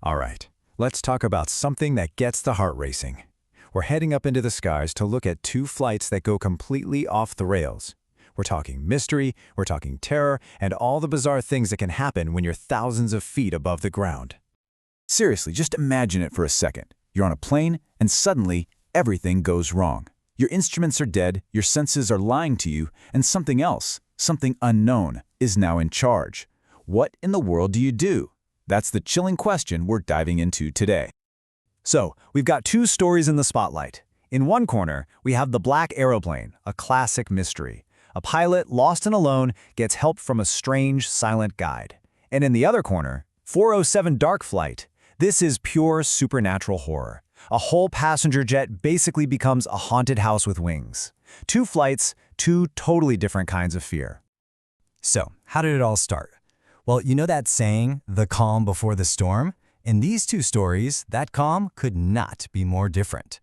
All right, let's talk about something that gets the heart racing. We're heading up into the skies to look at two flights that go completely off the rails. We're talking mystery, we're talking terror, and all the bizarre things that can happen when you're thousands of feet above the ground. Seriously, just imagine it for a second. You're on a plane, and suddenly, everything goes wrong. Your instruments are dead, your senses are lying to you, and something else, something unknown, is now in charge. What in the world do you do? That's the chilling question we're diving into today. So, we've got two stories in the spotlight. In one corner, we have the black aeroplane, a classic mystery. A pilot, lost and alone, gets help from a strange, silent guide. And in the other corner, 407 Dark Flight. This is pure supernatural horror. A whole passenger jet basically becomes a haunted house with wings. Two flights, two totally different kinds of fear. So, how did it all start? Well, you know that saying, the calm before the storm? In these two stories, that calm could not be more different.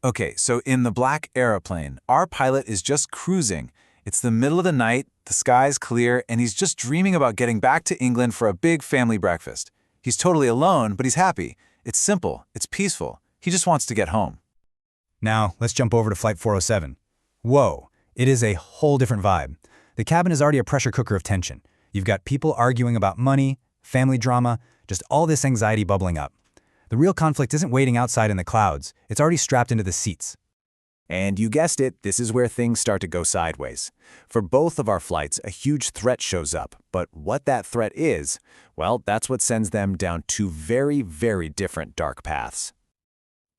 Okay, so in the black aeroplane, our pilot is just cruising. It's the middle of the night, the sky's clear, and he's just dreaming about getting back to England for a big family breakfast. He's totally alone, but he's happy. It's simple, it's peaceful. He just wants to get home. Now, let's jump over to Flight 407. Whoa, it is a whole different vibe. The cabin is already a pressure cooker of tension. You've got people arguing about money, family drama, just all this anxiety bubbling up. The real conflict isn't waiting outside in the clouds. It's already strapped into the seats. And you guessed it, this is where things start to go sideways. For both of our flights, a huge threat shows up, but what that threat is, well, that's what sends them down two very, very different dark paths.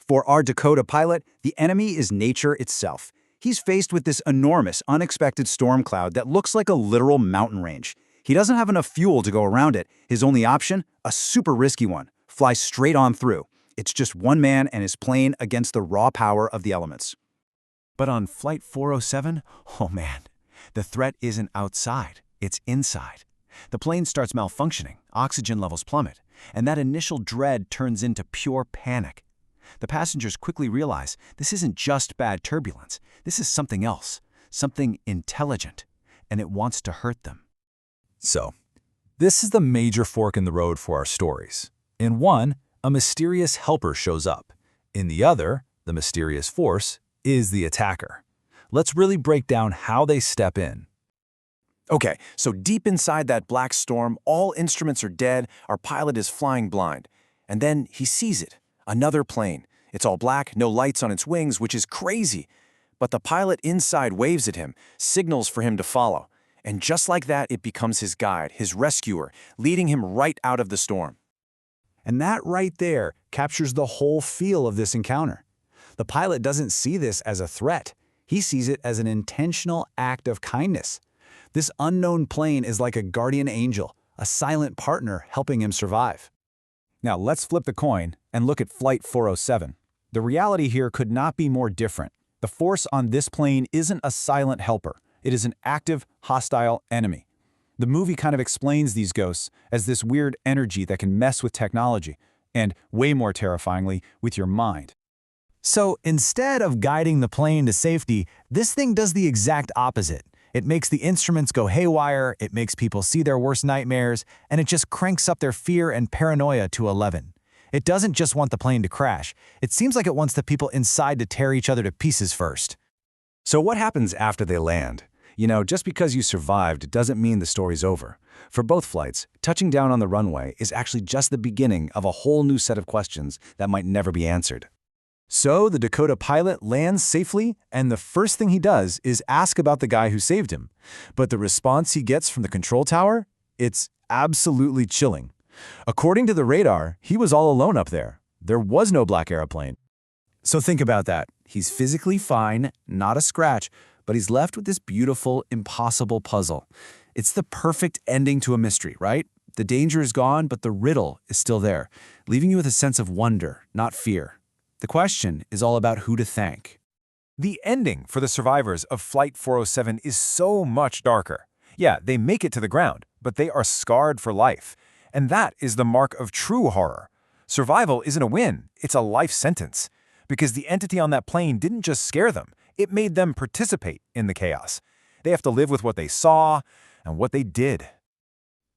For our Dakota pilot, the enemy is nature itself. He's faced with this enormous, unexpected storm cloud that looks like a literal mountain range. He doesn't have enough fuel to go around it. His only option? A super risky one. Fly straight on through. It's just one man and his plane against the raw power of the elements. But on Flight 407, oh man, the threat isn't outside, it's inside. The plane starts malfunctioning, oxygen levels plummet, and that initial dread turns into pure panic. The passengers quickly realize this isn't just bad turbulence, this is something else, something intelligent, and it wants to hurt them. So, this is the major fork in the road for our stories. In one, a mysterious helper shows up. In the other, the mysterious force is the attacker. Let's really break down how they step in. Okay, so deep inside that black storm, all instruments are dead, our pilot is flying blind. And then he sees it, another plane. It's all black, no lights on its wings, which is crazy. But the pilot inside waves at him, signals for him to follow. And just like that, it becomes his guide, his rescuer, leading him right out of the storm. And that right there captures the whole feel of this encounter. The pilot doesn't see this as a threat. He sees it as an intentional act of kindness. This unknown plane is like a guardian angel, a silent partner helping him survive. Now let's flip the coin and look at Flight 407. The reality here could not be more different. The force on this plane isn't a silent helper. It is an active, hostile enemy. The movie kind of explains these ghosts as this weird energy that can mess with technology, and way more terrifyingly, with your mind. So instead of guiding the plane to safety, this thing does the exact opposite. It makes the instruments go haywire, it makes people see their worst nightmares, and it just cranks up their fear and paranoia to 11. It doesn't just want the plane to crash. It seems like it wants the people inside to tear each other to pieces first. So what happens after they land? You know, just because you survived doesn't mean the story's over. For both flights, touching down on the runway is actually just the beginning of a whole new set of questions that might never be answered. So the Dakota pilot lands safely, and the first thing he does is ask about the guy who saved him. But the response he gets from the control tower? It's absolutely chilling. According to the radar, he was all alone up there. There was no black airplane. So think about that. He's physically fine, not a scratch, but he's left with this beautiful, impossible puzzle. It's the perfect ending to a mystery, right? The danger is gone, but the riddle is still there, leaving you with a sense of wonder, not fear. The question is all about who to thank. The ending for the survivors of Flight 407 is so much darker. Yeah, they make it to the ground, but they are scarred for life. And that is the mark of true horror. Survival isn't a win, it's a life sentence. Because the entity on that plane didn't just scare them, it made them participate in the chaos. They have to live with what they saw and what they did.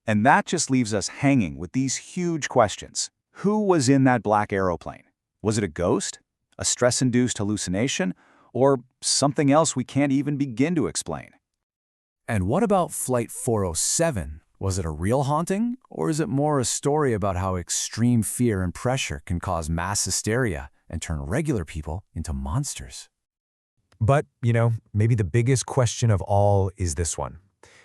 And that just leaves us hanging with these huge questions. Who was in that black aeroplane? Was it a ghost? A stress-induced hallucination? Or something else we can't even begin to explain? And what about Flight 407? Was it a real haunting, or is it more a story about how extreme fear and pressure can cause mass hysteria and turn regular people into monsters? But, maybe the biggest question of all is this one.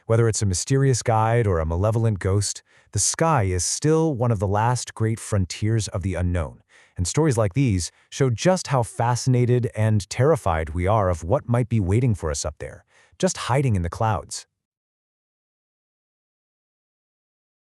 Whether it's a mysterious guide or a malevolent ghost, the sky is still one of the last great frontiers of the unknown. And stories like these show just how fascinated and terrified we are of what might be waiting for us up there, just hiding in the clouds.